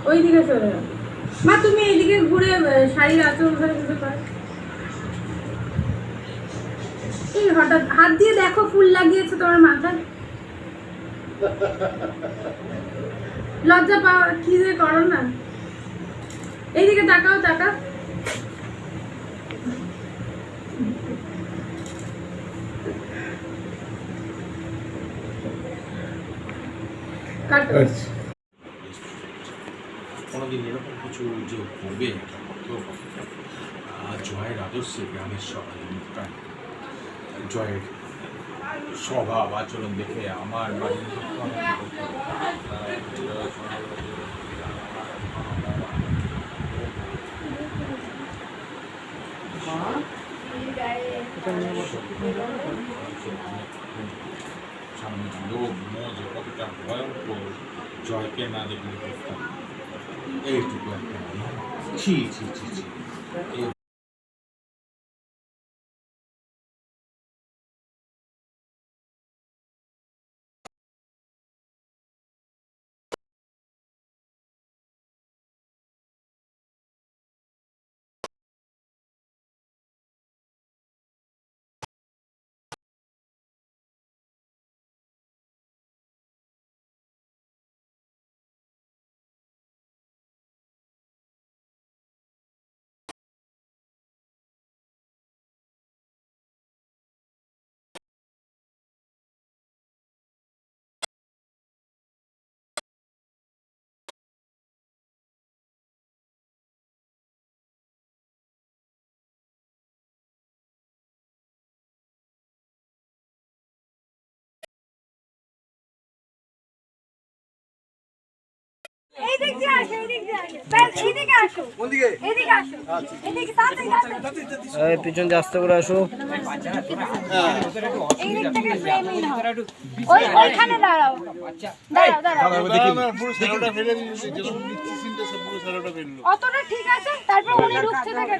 ওইদিকে চলে যাও মা, তুমি এইদিকে ঘুরে শাড়ির আঁচল ধরে কিছু কর। এই হঠাৎ হাত দিয়ে দেখো ফুল লাগিয়েছে তোমার মাথায়। লজ্জা পাওয়া কি যে করো না। এইদিকে তাকাও, তাকাও। কোনোদিন এরকম কিছু যে হবে তো জয়ের আদর্শে গ্রামের জয়ের স্বভাব আচরণ দেখে আমার বাড়ির সামনে লোক মজ কতটা ভয়ঙ্কর জয়কে না দেখলে এইটুকু একটা ছি ছি ছি ছি। পিছন দিয়ে আস্তে করে আসো। অতটা ঠিক আছে, তারপর উনি ঢুকছে দেখে